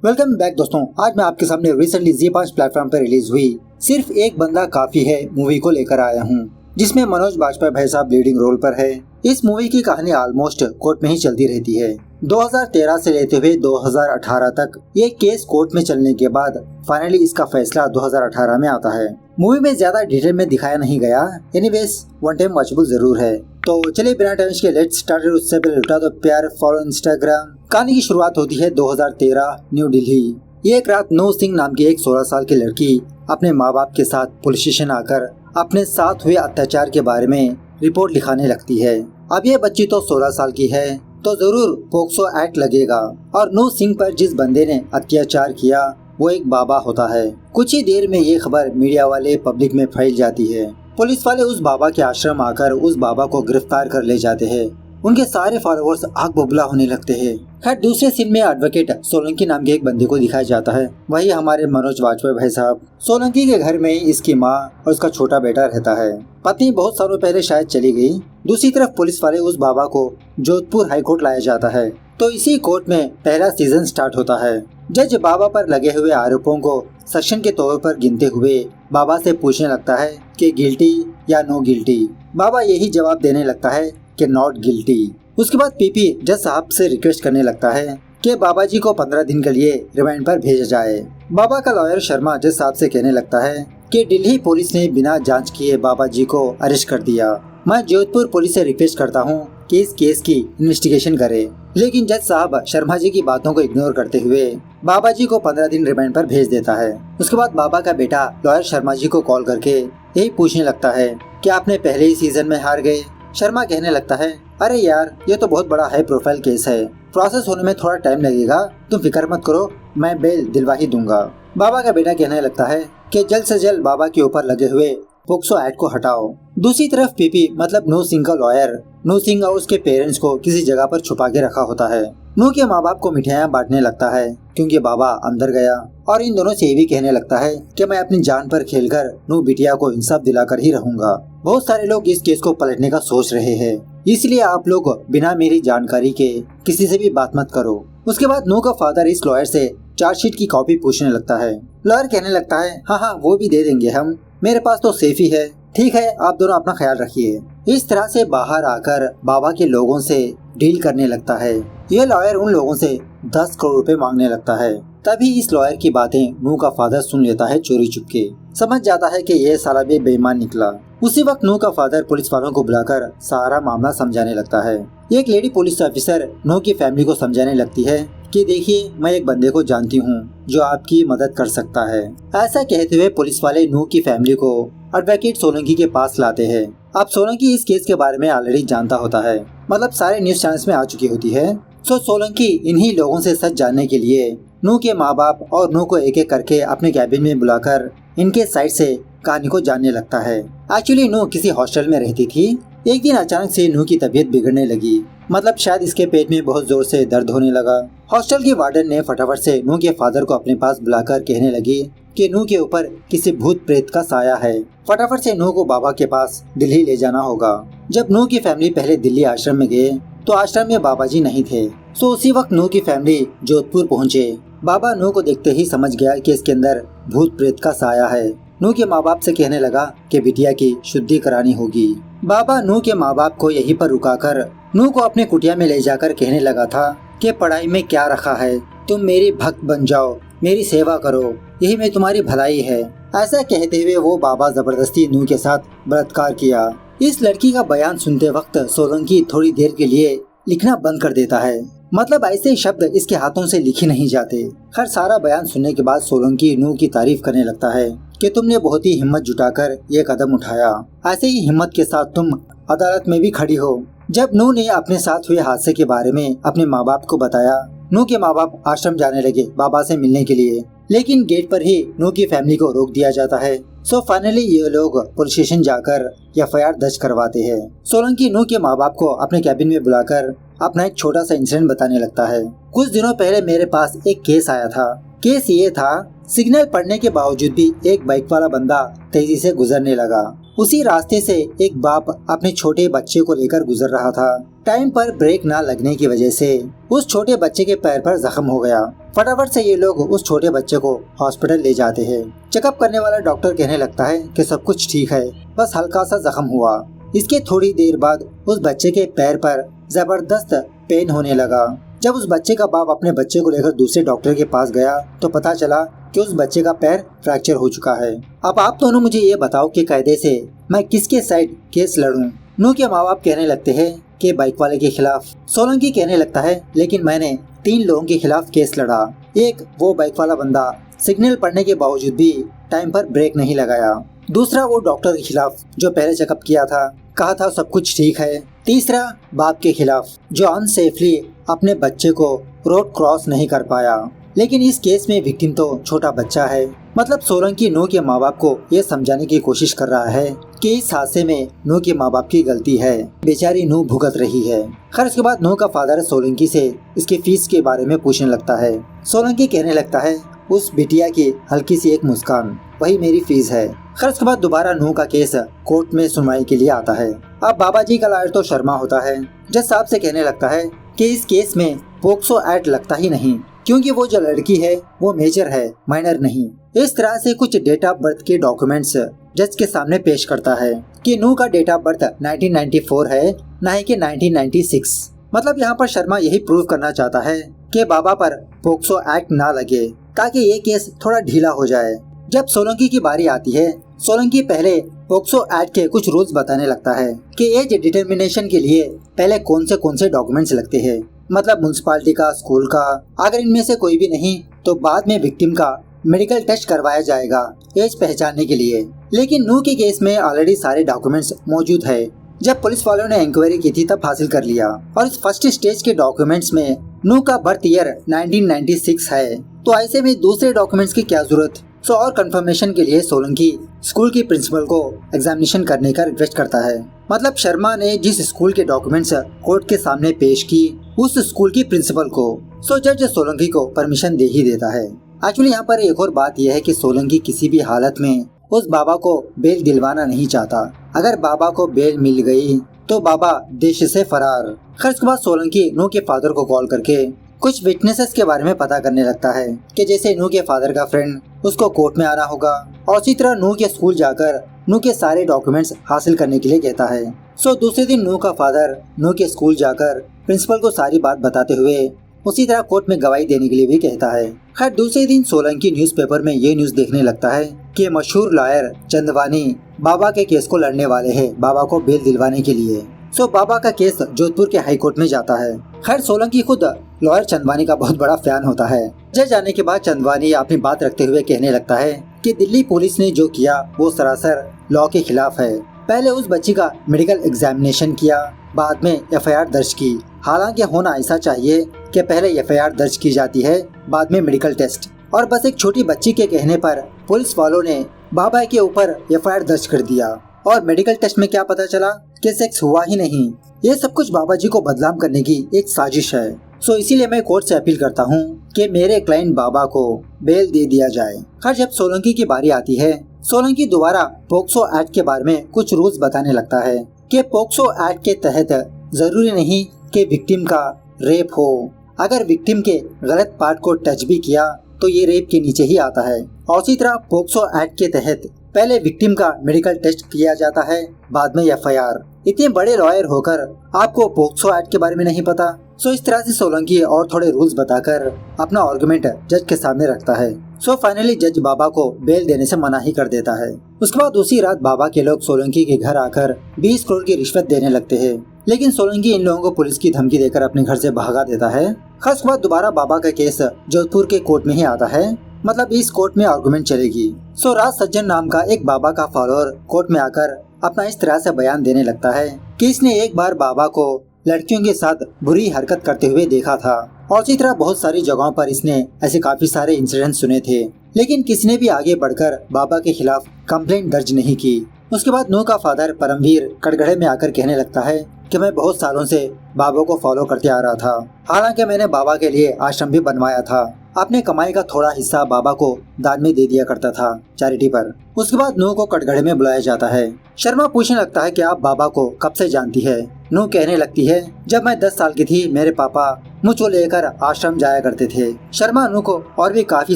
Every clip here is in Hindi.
वेलकम बैक दोस्तों। आज मैं आपके सामने रिसेंटली ZEE5 प्लेटफॉर्म पर रिलीज हुई सिर्फ एक बंदा काफी है मूवी को लेकर आया हूँ, जिसमें मनोज बाजपेयी भाई साहब लीडिंग रोल पर है। इस मूवी की कहानी ऑलमोस्ट कोर्ट में ही चलती रहती है। 2013 से लेते हुए 2018 तक ये केस कोर्ट में चलने के बाद फाइनली इसका फैसला 2018 में आता है। मूवी में ज्यादा डिटेल में दिखाया नहीं गया, एनीवेज वन टाइम वॉचेबल जरूर है। तो चलिए बिना टाइम के लेट्स स्टार्ट। उससे पहले उठा दो प्यार, फॉलो इंस्टाग्राम। कहानी की शुरुआत होती है 2013 न्यू दिल्ली। ये एक रात नू सिंह नाम की एक 16 साल की लड़की अपने माँ बाप के साथ पुलिस स्टेशन आकर अपने साथ हुए अत्याचार के बारे में रिपोर्ट लिखाने लगती है। अब ये बच्ची तो 16 साल की है तो जरूर पोक्सो एक्ट लगेगा, और नू सिंह पर जिस बंदे ने अत्याचार किया वो एक बाबा होता है। कुछ ही देर में ये खबर मीडिया वाले पब्लिक में फैल जाती है। पुलिस वाले उस बाबा के आश्रम आकर उस बाबा को गिरफ्तार कर ले जाते हैं। उनके सारे फॉलोअर्स आग बबूला होने लगते हैं। खैर दूसरे सीन में एडवोकेट सोलंकी नाम के एक बंदे को दिखाया जाता है। वही हमारे मनोज बाजपेयी भाई साहब। सोलंकी के घर में इसकी माँ और उसका छोटा बेटा रहता है। पत्नी बहुत सालों पहले शायद चली गई। दूसरी तरफ पुलिस वाले उस बाबा को जोधपुर हाई कोर्ट लाया जाता है। तो इसी कोर्ट में पहला सीजन स्टार्ट होता है। जज बाबा पर लगे हुए आरोपों को सेक्शन के तौर पर गिनते हुए बाबा से पूछने लगता है कि गिल्टी या नो गिल्टी। बाबा यही जवाब देने लगता है कि नॉट गिल्टी। उसके बाद पीपी जज साहब से रिक्वेस्ट करने लगता है कि बाबा जी को 15 दिन के लिए रिमांड पर भेजा जाए। बाबा का लॉयर शर्मा जज साहब से कहने लगता है कि दिल्ली पुलिस ने बिना जांच किए बाबा जी को अरेस्ट कर दिया। मैं जोधपुर पुलिस से रिक्वेस्ट करता हूँ कि इस केस की इन्वेस्टिगेशन करे। लेकिन जज साहब शर्मा जी की बातों को इग्नोर करते हुए बाबा जी को 15 दिन रिमांड पर भेज देता है। उसके बाद बाबा का बेटा लॉयर शर्मा जी को कॉल करके यही पूछने लगता है कि आपने पहले ही सीजन में हार गए। शर्मा कहने लगता है, अरे यार ये तो बहुत बड़ा हाई प्रोफाइल केस है, प्रोसेस होने में थोड़ा टाइम लगेगा, तुम फिक्र मत करो, मैं बेल दिलवा ही दूंगा। बाबा का बेटा कहने लगता है कि जल्द से जल्द बाबा के ऊपर लगे हुए पोक्सो एक्ट को हटाओ। दूसरी तरफ पीपी मतलब नू सिंह का लॉयर नू सिंह और उसके पेरेंट्स को किसी जगह पर छुपा के रखा होता है। नू के माँ बाप को मिठाइयाँ बांटने लगता है क्योंकि बाबा अंदर गया, और इन दोनों से ये भी कहने लगता है कि मैं अपनी जान पर खेलकर नू बिटिया को इंसाफ दिलाकर ही रहूंगा। बहुत सारे लोग इस केस को पलटने का सोच रहे हैं, इसलिए आप लोग बिना मेरी जानकारी के किसी से भी बात मत करो। उसके बाद नू का फादर इस लॉयर से चार्जशीट की कॉपी पूछने लगता है। लॉयर कहने लगता है, हाँ वो भी दे देंगे हम, मेरे पास तो सेफ ही है, ठीक है आप दोनों अपना ख्याल रखिए। इस तरह से बाहर आकर बाबा के लोगों से डील करने लगता है। यह लॉयर उन लोगों से 10 करोड़ रुपए मांगने लगता है। तभी इस लॉयर की बातें नू का फादर सुन लेता है चोरी चुपके। समझ जाता है कि यह साला भी बेईमान निकला। उसी वक्त नू का फादर पुलिस वालों को बुलाकर सारा मामला समझाने लगता है। एक लेडी पुलिस ऑफिसर नू की फैमिली को समझाने लगती है कि देखिए मैं एक बंदे को जानती हूँ जो आपकी मदद कर सकता है। ऐसा कहते हुए पुलिस वाले नू की फैमिली को एडवोकेट सोलंकी के पास लाते हैं। अब सोलंकी इस केस के बारे में ऑलरेडी जानता होता है, मतलब सारे न्यूज चैनल्स में आ चुकी होती है। तो सोलंकी इन्हीं लोगों से सच जानने के लिए नू के माँ बाप और नू को एक एक करके अपने कैबिन में बुलाकर इनके साइड से कहानी को जानने लगता है। एक्चुअली नू किसी हॉस्टल में रहती थी। एक दिन अचानक से नू की तबीयत बिगड़ने लगी, मतलब शायद इसके पेट में बहुत जोर से दर्द होने लगा। हॉस्टल की वार्डन ने फटाफट से नू के फादर को अपने पास बुलाकर कहने लगी कि नू के ऊपर किसी भूत प्रेत का साया है, फटाफट से नू को बाबा के पास दिल्ली ले जाना होगा। जब नू की फैमिली पहले दिल्ली आश्रम में गए तो आश्रम में बाबा जी नहीं थे। सो उसी वक्त नू की फैमिली जोधपुर पहुँचे। बाबा नू को देखते ही समझ गया कि इसके अंदर भूत प्रेत का साया है। नू के माँ बाप से कहने लगा कि बिटिया की शुद्धि करानी होगी। बाबा नू के माँ बाप को यहीं पर रुकाकर नू को अपने कुटिया में ले जाकर कहने लगा था कि पढ़ाई में क्या रखा है, तुम मेरी भक्त बन जाओ, मेरी सेवा करो, यही में तुम्हारी भलाई है। ऐसा कहते हुए वो बाबा जबरदस्ती नू के साथ बलात्कार किया। इस लड़की का बयान सुनते वक्त सोलंकी थोड़ी देर के लिए लिखना बंद कर देता है, मतलब ऐसे शब्द इसके हाथों से लिखे नहीं जाते। खैर सारा बयान सुनने के बाद सोलंकी नू की तारीफ करने लगता है कि तुमने बहुत ही हिम्मत जुटाकर ये कदम उठाया, ऐसे ही हिम्मत के साथ तुम अदालत में भी खड़ी हो। जब नू ने अपने साथ हुए हादसे के बारे में अपने माँ बाप को बताया, नू के माँ बाप आश्रम जाने लगे बाबा से मिलने के लिए, लेकिन गेट पर ही नू की फैमिली को रोक दिया जाता है। सो फाइनली ये लोग पुलिस स्टेशन जाकर FIR दर्ज करवाते हैं। सोलंकी नू के माँ बाप को अपने कैबिन में बुलाकर अपना एक छोटा सा इंसिडेंट बताने लगता है। कुछ दिनों पहले मेरे पास एक केस आया था। केस ये था, सिग्नल पड़ने के बावजूद भी एक बाइक वाला बंदा तेजी से गुजरने लगा उसी रास्ते से एक बाप अपने छोटे बच्चे को लेकर गुजर रहा था। टाइम पर ब्रेक ना लगने की वजह से उस छोटे बच्चे के पैर पर जख्म हो गया। फटाफट से ये लोग उस छोटे बच्चे को हॉस्पिटल ले जाते हैं। चेकअप करने वाला डॉक्टर कहने लगता है कि सब कुछ ठीक है, बस हल्का सा जख्म हुआ। इसके थोड़ी देर बाद उस बच्चे के पैर पर जबरदस्त पेन होने लगा। जब उस बच्चे का बाप अपने बच्चे को लेकर दूसरे डॉक्टर के पास गया तो पता चला कि उस बच्चे का पैर फ्रैक्चर हो चुका है। अब आप दोनों मुझे ये बताओ कि कायदे से मैं किसके साइड केस लड़ूं? नू के माँ बाप कहने लगते हैं कि बाइक वाले के खिलाफ। सोलंकी कहने लगता है लेकिन मैंने 3 लोगों के खिलाफ केस लड़ा। एक वो बाइक वाला बंदा सिग्नल पड़ने के बावजूद भी टाइम पर ब्रेक नहीं लगाया। दूसरा वो डॉक्टर के खिलाफ जो पहले चेकअप किया था, कहा था सब कुछ ठीक है। तीसरा बाप के खिलाफ जो अनसेफली अपने बच्चे को रोड क्रॉस नहीं कर पाया। लेकिन इस केस में विक्टिम तो छोटा बच्चा है। मतलब सोलंकी नू के माँ बाप को ये समझाने की कोशिश कर रहा है कि इस हादसे में नू के माँ बाप की गलती है, बेचारी नू भुगत रही है। खैर उसके बाद नू का फादर सोलंकी से इसकी फीस के बारे में पूछने लगता है। सोलंकी कहने लगता है उस बिटिया की हल्की सी एक मुस्कान वही मेरी फीस है। खैर उसके बाद दोबारा नू का केस कोर्ट में सुनवाई के लिए आता है। अब बाबा जी का लॉयर तो शर्मा होता है। जज साहब से कहने लगता है कि इस केस में पोक्सो एक्ट लगता ही नहीं, क्योंकि वो जो लड़की है वो मेजर है, माइनर नहीं। इस तरह से कुछ डेट ऑफ बर्थ के डॉक्यूमेंट्स जज के सामने पेश करता है कि नू का डेट ऑफ बर्थ 1994 है, न ही कि 1996। मतलब यहाँ पर शर्मा यही प्रूव करना चाहता है कि बाबा पर पोक्सो एक्ट ना लगे ताकि ये केस थोड़ा ढीला हो जाए। जब सोलंकी की बारी आती है, सोलंकी पहले पोक्सो एक्ट के कुछ रूल्स बताने लगता है कि एज डिटर्मिनेशन के लिए पहले कौन से डॉक्यूमेंट्स लगते हैं। मतलब म्युनिसिपालिटी का, स्कूल का, अगर इनमें से कोई भी नहीं तो बाद में विक्टिम का मेडिकल टेस्ट करवाया जाएगा एज पहचानने के लिए। लेकिन नू के केस में ऑलरेडी सारे डॉक्यूमेंट्स मौजूद है। जब पुलिस वालों ने इंक्वायरी की थी तब हासिल कर लिया। और इस फर्स्ट स्टेज के डॉक्यूमेंट्स में नू का बर्थ ईयर 1996 है, तो ऐसे में दूसरे डॉक्यूमेंट्स की क्या जरूरत। सो और कंफर्मेशन के लिए सोलंकी स्कूल की प्रिंसिपल को एग्जामिनेशन करने का रिक्वेस्ट करता है। मतलब शर्मा ने जिस स्कूल के डॉक्यूमेंट्स कोर्ट के सामने पेश की उस स्कूल की प्रिंसिपल को, सो जज सोलंकी को परमिशन दे ही देता है। एक्चुअली यहाँ पर एक और बात यह है कि सोलंकी किसी भी हालत में उस बाबा को बेल दिलवाना नहीं चाहता। अगर बाबा को बेल मिल गई तो बाबा देश से फरार। खैर उसके बाद सोलंकी नू के फादर को कॉल करके कुछ विटनेसेस के बारे में पता करने लगता है कि जैसे नू के फादर का फ्रेंड उसको कोर्ट में आना होगा और इसी तरह नू के स्कूल जाकर नू के सारे डॉक्यूमेंट्स हासिल करने के लिए कहता है। सो दूसरे दिन नू का फादर नू के स्कूल जाकर प्रिंसिपल को सारी बात बताते हुए उसी तरह कोर्ट में गवाही देने के लिए भी कहता है। खैर दूसरे दिन सोलंकी न्यूज़पेपर में ये न्यूज़ देखने लगता है कि मशहूर लॉयर चंदवानी बाबा के केस को लड़ने वाले हैं बाबा को बेल दिलवाने के लिए। सो बाबा का केस जोधपुर के हाई कोर्ट में जाता है। खैर सोलंकी खुद लॉयर चंदवानी का बहुत बड़ा फैन होता है। जज जाने के बाद चंदवानी अपनी बात रखते हुए कहने लगता है कि दिल्ली पुलिस ने जो किया वो सरासर लॉ के खिलाफ है। पहले उस बच्ची का मेडिकल एग्जामिनेशन किया, बाद में एफआईआर दर्ज की। हालांकि होना ऐसा चाहिए कि पहले एफआईआर दर्ज की जाती है, बाद में मेडिकल टेस्ट। और बस एक छोटी बच्ची के कहने पर पुलिस वालों ने बाबा के ऊपर एफआईआर दर्ज कर दिया और मेडिकल टेस्ट में क्या पता चला कि सेक्स हुआ ही नहीं। ये सब कुछ बाबा जी को बदनाम करने की एक साजिश है। सो इसीलिए मैं कोर्ट से अपील करता हूँ कि मेरे क्लाइंट बाबा को बेल दे दिया जाए। खैर जब सोलंकी की बारी आती है, सोलंकी दोबारा पोक्सो एक्ट के बारे में कुछ रूल्स बताने लगता है कि पोक्सो एक्ट के तहत जरूरी नहीं कि विक्टिम का रेप हो। अगर विक्टिम के गलत पार्ट को टच भी किया तो ये रेप के नीचे ही आता है। और इसी तरह पोक्सो एक्ट के तहत पहले विक्टिम का मेडिकल टेस्ट किया जाता है, बाद में एफआईआर। इतने बड़े लॉयर होकर आपको पोक्सो एक्ट के बारे में नहीं पता। सो इस तरह से सोलंकी और थोड़े रूल्स बताकर अपना आर्गुमेंट जज के सामने रखता है। सो फाइनली जज बाबा को बेल देने से मना ही कर देता है। उसके बाद उसी रात बाबा के लोग सोलंकी के घर आकर 20 करोड़ की रिश्वत देने लगते हैं, लेकिन सोलंकी इन लोगों को पुलिस की धमकी देकर अपने घर से भगा देता है। खास बात दोबारा बाबा का केस जोधपुर के कोर्ट में ही आता है। मतलब इस कोर्ट में आर्गुमेंट चलेगी। सो राज सज्जन नाम का एक बाबा का फॉलोअर कोर्ट में आकर अपना इस तरह से बयान देने लगता है कि इसने एक बार बाबा को लड़कियों के साथ बुरी हरकत करते हुए देखा था और इसी तरह बहुत सारी जगहों पर इसने ऐसे काफी सारे इंसिडेंट सुने थे, लेकिन किसी ने भी आगे बढ़कर बाबा के खिलाफ कंप्लेंट दर्ज नहीं की। उसके बाद नू का फादर परमवीर कटघरे में आकर कहने लगता है कि मैं बहुत सालों से बाबा को फॉलो करते आ रहा था। हालांकि मैंने बाबा के लिए आश्रम भी बनवाया था, अपने कमाई का थोड़ा हिस्सा बाबा को दान में दे दिया करता था चैरिटी पर। उसके बाद नूह को कटघरे में बुलाया जाता है। शर्मा पूछने लगता है कि आप बाबा को कब से जानती है। नूह कहने लगती है, जब मैं 10 साल की थी मेरे पापा मुझको लेकर आश्रम जाया करते थे। शर्मा नूह को और भी काफी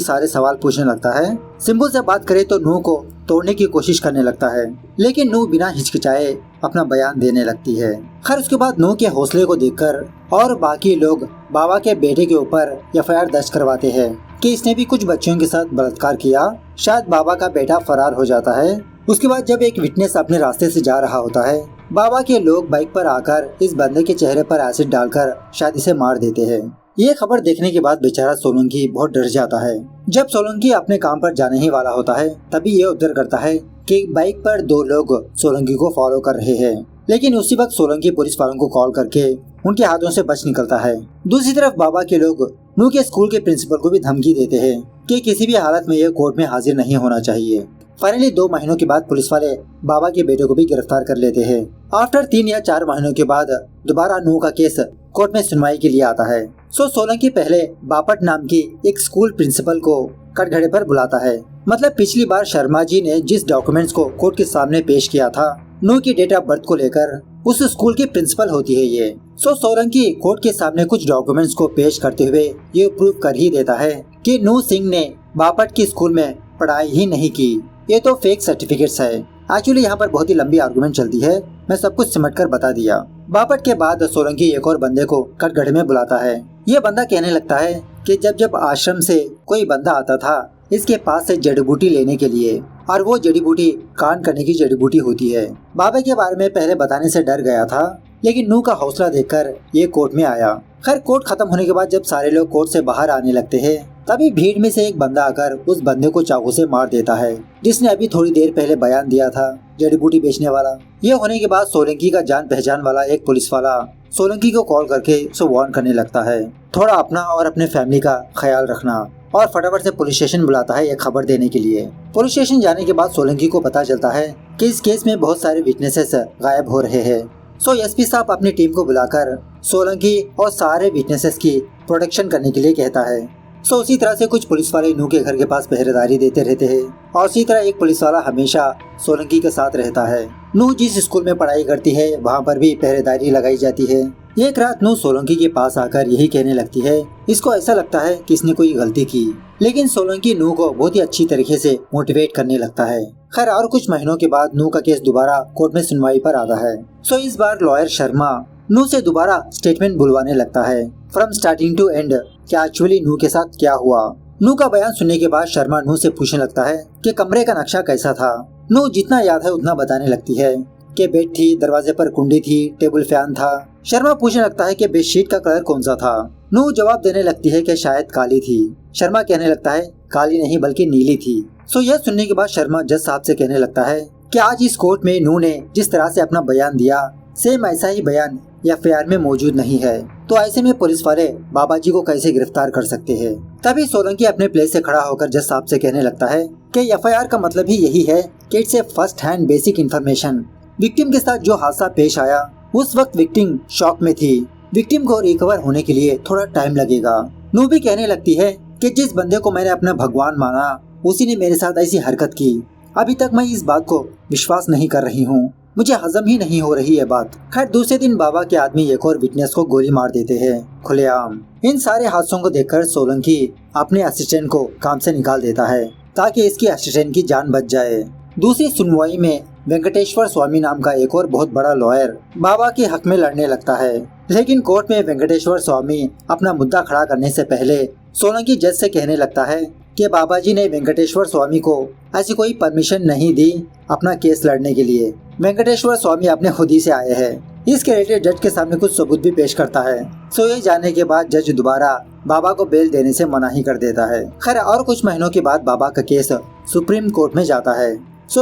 सारे सवाल पूछने लगता है। सिंबू से बात करे तो नूह को तोड़ने की कोशिश करने लगता है, लेकिन नूह बिना हिचकिचाए अपना बयान देने लगती है। खैर उसके बाद नूह के हौसले को देखकर और बाकी लोग बाबा के बेटे के ऊपर एफआईआर दर्ज करवाते हैं कि इसने भी कुछ बच्चियों के साथ बलात्कार किया। शायद बाबा का बेटा फरार हो जाता है। उसके बाद जब एक विटनेस अपने रास्ते से जा रहा होता है, बाबा के लोग बाइक पर आकर इस बंदे के चेहरे पर एसिड डालकर शायद इसे मार देते हैं। ये खबर देखने के बाद बेचारा सोलंकी बहुत डर जाता है। जब सोलंकी अपने काम पर जाने ही वाला होता है, तभी ये ऑब्जर्व करता है कि बाइक पर 2 लोग सोलंकी को फॉलो कर रहे हैं। लेकिन उसी वक्त सोलंकी पुलिस वालों को कॉल करके उनके हाथों से बच निकलता है। दूसरी तरफ बाबा के लोग नूह के स्कूल के प्रिंसिपल को भी धमकी देते हैं कि किसी भी हालत में ये कोर्ट में हाजिर नहीं होना चाहिए। फाइनली 2 महीनों के बाद पुलिस वाले बाबा के बेटे को भी गिरफ्तार कर लेते हैं। आफ्टर 3 या 4 महीनों के बाद दोबारा नूह का केस कोर्ट में सुनवाई के लिए आता है। सोलंकी पहले बापट नाम की एक स्कूल प्रिंसिपल को कटघरे पर बुलाता है। मतलब पिछली बार शर्मा जी ने जिस डॉक्यूमेंट्स को कोर्ट के सामने पेश किया था, नूह की डेट ऑफ बर्थ को लेकर उस स्कूल की प्रिंसिपल होती है ये। सोलंकी कोर्ट के सामने कुछ डॉक्यूमेंट्स को पेश करते हुए ये प्रूव कर ही देता है कि नूह सिंह ने बापट की स्कूल में पढ़ाई ही नहीं की, ये तो फेक सर्टिफिकेट्स है। एक्चुअली यहाँ पर बहुत ही लंबी आर्गुमेंट चलती है, मैं सब कुछ सिमट कर बता दिया। बापट के बाद सोलंकी एक और बंदे को कटघरे में बुलाता है। ये बंदा कहने लगता है कि जब आश्रम से कोई बंदा आता था इसके पास से जड़ी बूटी लेने के लिए, और वो जड़ी बूटी कान करने की जड़ी बूटी होती है। बाबा के बारे में पहले बताने से डर गया था, लेकिन नूह का हौसला देखकर ये कोर्ट में आया। खैर कोर्ट खत्म होने के बाद जब सारे लोग कोर्ट से बाहर आने लगते हैं, तभी भीड़ में से एक बंदा आकर उस बंदे को चाकू से मार देता है, जिसने अभी थोड़ी देर पहले बयान दिया था, जड़ी बूटी बेचने वाला। ये होने के बाद सोलंकी का जान पहचान वाला एक पुलिस वाला सोलंकी को कॉल करके उसे वार्न करने लगता है, थोड़ा अपना और अपने फैमिली का ख्याल रखना, और फटाफट से पुलिस स्टेशन बुलाता है एक खबर देने के लिए। पुलिस स्टेशन जाने के बाद सोलंकी को पता चलता है कि इस केस में बहुत सारे विटनेसेस गायब हो रहे हैं। एसपी साहब अपनी टीम को बुलाकर सोलंकी और सारे विटनेसेस की प्रोटेक्शन करने के लिए कहता है। उसी तरह से कुछ पुलिस वाले नूह के घर के पास पहरेदारी देते रहते हैं, और उसी तरह एक पुलिस वाला हमेशा सोलंकी के साथ रहता है। नूह जिस स्कूल में पढ़ाई करती है वहाँ पर भी पहरेदारी लगाई जाती है। एक रात नूह सोलंकी के पास आकर यही कहने लगती है, इसको ऐसा लगता है कि इसने कोई गलती की, लेकिन सोलंकी नूह को बहुत ही अच्छी तरीके से मोटिवेट करने लगता है। खैर और कुछ महीनों के बाद नूह का केस दोबारा कोर्ट में सुनवाई पर आता है। इस बार लॉयर शर्मा नूह से दोबारा स्टेटमेंट बुलवाने लगता है, फ्रॉम स्टार्टिंग टू एंड, क्या एक्चुअली नूह के साथ क्या हुआ। नूह का बयान सुनने के बाद शर्मा नूह से पूछने लगता है कि कमरे का नक्शा कैसा था। नूह जितना याद है उतना बताने लगती है कि बेड थी, दरवाजे पर कुंडी थी, टेबल फैन था। शर्मा पूछने लगता है कि बेडशीट का कलर कौन सा था। नूह जवाब देने लगती है कि शायद काली थी। शर्मा कहने लगता है काली नहीं बल्कि नीली थी। यह सुनने के बाद शर्मा जज साहब से कहने लगता है कि आज इस कोर्ट में नूह ने जिस तरह से अपना बयान दिया, सेम ऐसा ही बयान एफआईआर में मौजूद नहीं है, तो ऐसे में पुलिस वाले बाबा जी को कैसे गिरफ्तार कर सकते हैं। तभी सोलंकी अपने प्लेस से खड़ा होकर जज साहब से कहने लगता है कि एफआईआर का मतलब ही यही है कि it's a first hand basic information. Victim के साथ जो हादसा पेश आया उस वक्त विक्टिम शॉक में थी, विक्टिम को रिकवर होने के लिए थोड़ा टाइम लगेगा। नूह भी कहने लगती है कि जिस बंदे को मैंने अपना भगवान माना उसी ने मेरे साथ ऐसी हरकत की। अभी तक मैं इस बात को विश्वास नहीं कर रही हूँ, मुझे हजम ही नहीं हो रही है बात। खैर दूसरे दिन बाबा के आदमी एक और विटनेस को गोली मार देते हैं खुलेआम। इन सारे हादसों को देखकर सोलंकी अपने असिस्टेंट को काम से निकाल देता है ताकि इसकी असिस्टेंट की जान बच जाए। दूसरी सुनवाई में वेंकटेश्वर स्वामी नाम का एक और बहुत बड़ा लॉयर बाबा के हक में लड़ने लगता है, लेकिन कोर्ट में वेंकटेश्वर स्वामी अपना मुद्दा खड़ा करने से पहले सोलंकी जज से कहने लगता है कि बाबा जी ने वेंकटेश्वर स्वामी को ऐसी कोई परमिशन नहीं दी अपना केस लड़ने के लिए। वेंकटेश्वर स्वामी अपने खुद ही से आए हैं। इसके रिलेटेड जज के सामने कुछ सबूत भी पेश करता है। ये जाने के बाद जज दोबारा बाबा को बेल देने से मना ही कर देता है। खैर और कुछ महीनों के बाद बाबा का केस सुप्रीम कोर्ट में जाता है।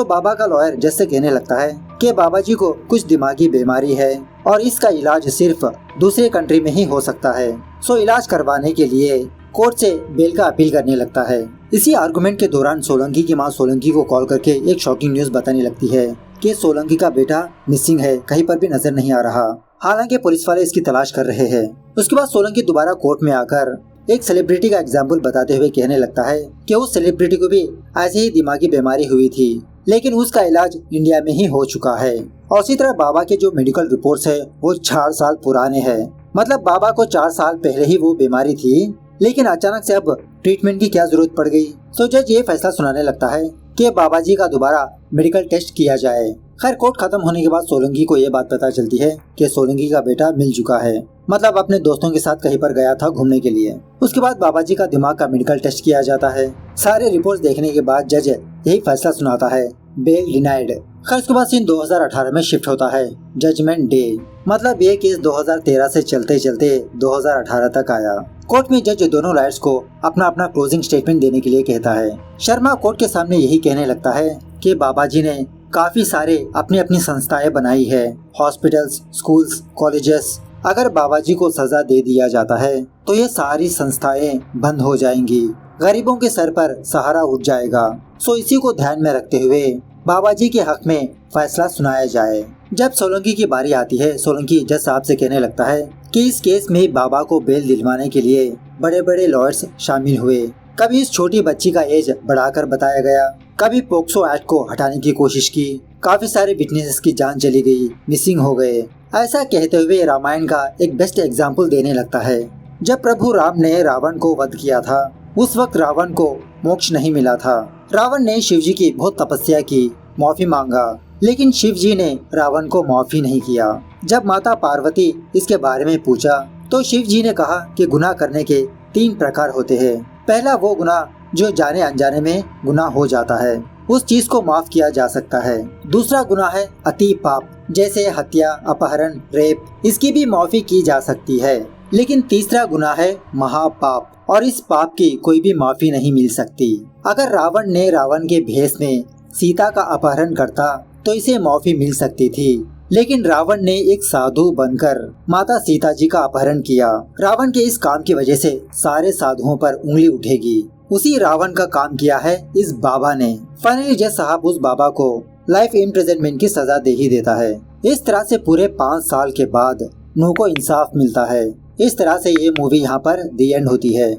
बाबा का लॉयर जज से कहने लगता है कि बाबा जी को कुछ दिमागी बीमारी है और इसका इलाज सिर्फ दूसरे कंट्री में ही हो सकता है। इलाज करवाने के लिए कोर्ट से बेल का अपील करने लगता है। इसी आर्गुमेंट के दौरान सोलंकी की मां सोलंकी को कॉल करके एक शॉकिंग न्यूज बताने लगती है कि सोलंकी का बेटा मिसिंग है, कहीं पर भी नजर नहीं आ रहा। हालांकि पुलिस वाले इसकी तलाश कर रहे हैं। उसके बाद सोलंकी दोबारा कोर्ट में आकर एक सेलिब्रिटी का एग्जाम्पल बताते हुए कहने लगता है कि उस सेलिब्रिटी को भी ऐसे ही दिमागी बीमारी हुई थी, लेकिन उसका इलाज इंडिया में ही हो चुका है। और इसी तरह बाबा के जो मेडिकल रिपोर्ट्स है वो 4 साल पुराने हैं। मतलब बाबा को 4 साल पहले ही वो बीमारी थी, लेकिन अचानक से अब ट्रीटमेंट की क्या जरूरत पड़ गई। तो जज ये फैसला सुनाने लगता है कि बाबा जी का दोबारा मेडिकल टेस्ट किया जाए। खैर कोर्ट खत्म होने के बाद सोलंकी को ये बात पता चलती है कि सोलंकी का बेटा मिल चुका है, मतलब अपने दोस्तों के साथ कहीं पर गया था घूमने के लिए। उसके बाद बाबा जी का दिमाग का मेडिकल टेस्ट किया जाता है। सारे रिपोर्ट्स देखने के बाद जज यही फैसला सुनाता है, बेल डिनाइड। खैर उसके बाद सीन 2018 में शिफ्ट होता है, जजमेंट डे। मतलब ये केस 2013 से चलते चलते 2018 तक आया। कोर्ट में जज दोनों लॉयर्स को अपना अपना क्लोजिंग स्टेटमेंट देने के लिए कहता है। शर्मा कोर्ट के सामने यही कहने लगता है कि बाबा जी ने काफी सारे अपनी अपनी संस्थाएं बनाई है, हॉस्पिटल्स, स्कूल्स, कॉलेजेस। अगर बाबा जी को सजा दे दिया जाता है तो ये सारी संस्थाएं बंद हो जाएंगी, गरीबों के सर पर सहारा उठ जाएगा। सो इसी को ध्यान में रखते हुए बाबा जी के हक में फैसला सुनाया जाए। जब सोलंकी की बारी आती है, सोलंकी जज साहब से कहने लगता है कि इस केस में बाबा को बेल दिलवाने के लिए बड़े बड़े लॉयर्स शामिल हुए। कभी इस छोटी बच्ची का एज बढ़ाकर बताया गया, कभी पोक्सो एक्ट को हटाने की कोशिश की, काफी सारे विटनेसेस की जान चली गई, मिसिंग हो गए। ऐसा कहते हुए रामायण का एक बेस्ट एग्जाम्पल देने लगता है। जब प्रभु राम ने रावण को वध किया था, उस वक्त रावण को मोक्ष नहीं मिला था। रावण ने शिव जी की बहुत तपस्या की, माफी मांगा, लेकिन शिव जी ने रावण को माफी नहीं किया। जब माता पार्वती इसके बारे में पूछा तो शिव जी ने कहा कि गुनाह करने के 3 प्रकार होते हैं। पहला वो गुनाह जो जाने अनजाने में गुनाह हो जाता है, उस चीज को माफ किया जा सकता है। दूसरा गुनाह है अति पाप, जैसे हत्या, अपहरण, रेप, इसकी भी माफी की जा सकती है। लेकिन तीसरा गुनाह है महापाप, और इस पाप की कोई भी माफी नहीं मिल सकती। अगर रावण ने रावण के भेष में सीता का अपहरण करता तो इसे माफी मिल सकती थी, लेकिन रावण ने एक साधु बनकर माता सीता जी का अपहरण किया। रावण के इस काम की वजह से सारे साधुओं पर उंगली उठेगी। उसी रावण का काम किया है इस बाबा ने। फाइनली जज साहब उस बाबा को लाइफ इम्प्रिजनमेंट की सजा दे ही देता है। इस तरह से पूरे 5 साल के बाद नूह को इंसाफ मिलता है। इस तरह से ये मूवी यहाँ पर दी एंड होती है।